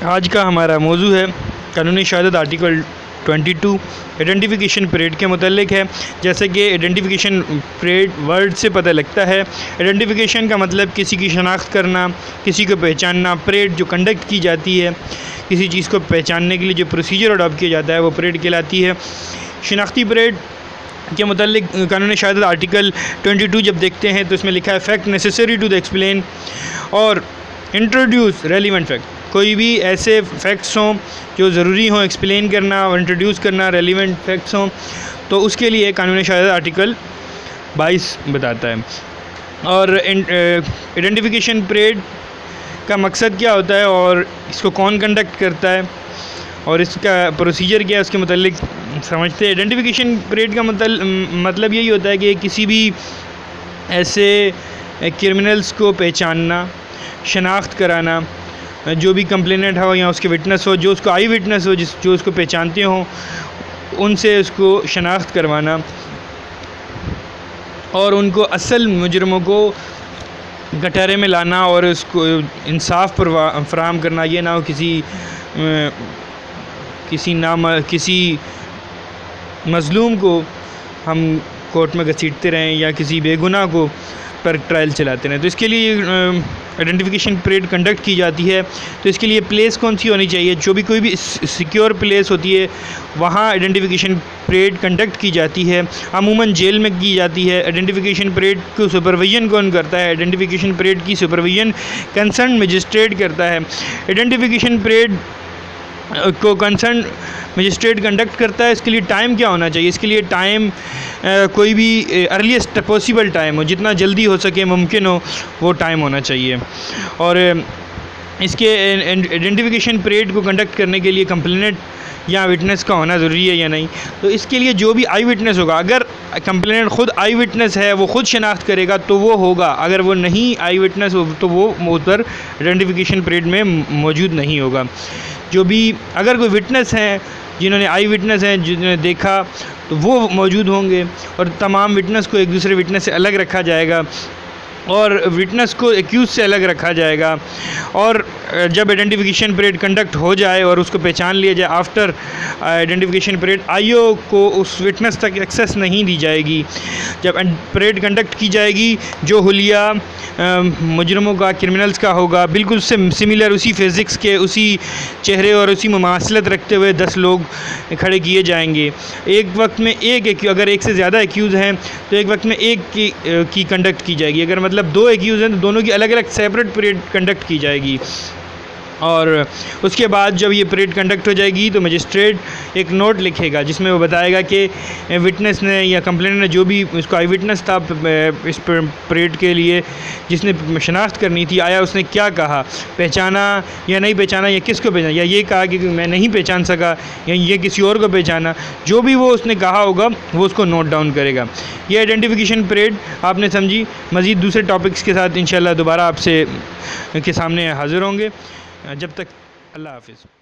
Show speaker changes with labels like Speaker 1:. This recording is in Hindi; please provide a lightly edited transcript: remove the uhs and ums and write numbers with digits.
Speaker 1: आज का हमारा मौजू है कानूनी शहादत आर्टिकल 22 आइडेंटिफिकेशन परेड के मुतल्लिक है। जैसे कि आइडेंटिफिकेशन परेड वर्ड से पता लगता है, आइडेंटिफिकेशन का मतलब किसी की शनाख्त करना, किसी को पहचानना। परेड जो कंडक्ट की जाती है, किसी चीज़ को पहचानने के लिए जो प्रोसीजर अडॉप्ट किया जाता है वो परेड कहलाती है। शनाख्ती परेड के मुतल्लिक कानूनी शहादत आर्टिकल 22 जब देखते हैं तो इसमें लिखा है fact necessary to the explain और इंट्रोड्यूस रेलिवेंट फैक्ट। कोई भी ऐसे फैक्ट्स हों जो ज़रूरी हों एक्सप्लेन करना और इंट्रोड्यूस करना, रेलिवेंट फैक्ट्स हों, तो उसके लिए कानूनी शहादत आर्टिकल 22 बताता है। और आइडेंटिफिकेशन परेड का मकसद क्या होता है और इसको कौन कंडक्ट करता है और इसका प्रोसीजर क्या है, उसके मुतल्लिक समझते हैं। आइडेंटिफिकेशन परेड का मतलब यही होता है कि किसी भी ऐसे क्रिमिनल्स को पहचानना, शनाख्त कराना, जो भी कंप्लेनेंट हो या उसके विटनेस हो, जो उसको आई विटनेस हो, जो उसको पहचानते हों, उनसे उसको शनाख्त करवाना और उनको असल मुजरमों को गटारे में लाना और उसको इंसाफ फराहम करना। ये ना हो किसी मज़लूम को हम कोर्ट में घसीटते रहें या किसी बेगुनाह को पर ट्रायल चलाते रहें। तो इसके लिए आइडेंटिफिकेशन परेड कंडक्ट की जाती है। तो इसके लिए प्लेस कौन सी होनी चाहिए? जो भी कोई भी सिक्योर प्लेस होती है वहाँ आइडेंटिफिकेशन परेड कंडक्ट की जाती है। अमूमन जेल में की जाती है। आइडेंटिफिकेशन परेड को सुपरविजन कौन करता है? आइडेंटिफिकेशन परेड की सुपरविजन कंसर्न मजिस्ट्रेट करता है। आइडेंटिफिकेशन परेड को कंसर्न मजिस्ट्रेट कंडक्ट करता है। इसके लिए टाइम क्या होना चाहिए? इसके लिए टाइम कोई भी अर्लीस्ट पॉसिबल टाइम हो, जितना जल्दी हो सके, मुमकिन हो, वो टाइम होना चाहिए। और इसके आइडेंटिफिकेशन परेड को कंडक्ट करने के लिए कंप्लेनेंट या विटनेस का होना ज़रूरी है या नहीं? तो इसके लिए जो भी आई विटनेस होगा, अगर कंप्लेनेंट ख़ुद आई विटनेस है, वो ख़ुद शनाख्त करेगा तो वो होगा। अगर वो नहीं आई विटनेस हो तो वो उधर आइडेंटिफिकेशन परेड में मौजूद नहीं होगा। जो भी अगर कोई विटनेस हैं, जिन्होंने आई विटनेस हैं, जिन्होंने देखा, तो वो मौजूद होंगे और तमाम विटनेस को एक दूसरे विटनेस से अलग रखा जाएगा और विटनेस को एक्यूज से अलग रखा जाएगा। और जब आइडेंटिफिकेशन परेड कंडक्ट हो जाए और उसको पहचान लिया जाए, आफ्टर आइडेंटिफिकेशन परेड आईओ को उस विटनेस तक एक्सेस नहीं दी जाएगी। जब परेड कंडक्ट की जाएगी, जो हुलिया मुजरमों का, क्रिमिनल्स का होगा, बिल्कुल सिमिलर उसी फिज़िक्स के, उसी चेहरे और उसी मुमासलत रखते हुए 10 लोग खड़े किए जाएंगे। एक वक्त में अगर एक से ज़्यादा एक्यूज़ हैं तो एक वक्त में एक की कंडक्ट की जाएगी। अगर मतलब 2 एक्यूज़ हैं तो दोनों की अलग अलग सेपरेट परेड कंडक्ट की जाएगी। और उसके बाद जब ये परेड कंडक्ट हो जाएगी तो मजिस्ट्रेट एक नोट लिखेगा जिसमें वो बताएगा कि विटनेस ने या कंप्लेनेंट ने, जो भी उसको आई विटनेस था इस परेड के लिए, जिसने शनाख्त करनी थी, आया उसने क्या कहा, पहचाना या नहीं पहचाना, या किसको पहचाना, या ये कहा कि मैं नहीं पहचान सका, या ये किसी और को पहचाना। जो भी वो उसने कहा होगा वो उसको नोट डाउन करेगा। ये आइडेंटिफिकेशन परेड आपने समझी। मज़ीद दूसरे टॉपिक्स के साथ इंशाल्लाह दोबारा आपसे के सामने हाज़िर होंगे। जब तक अल्लाह हाफ़िज़।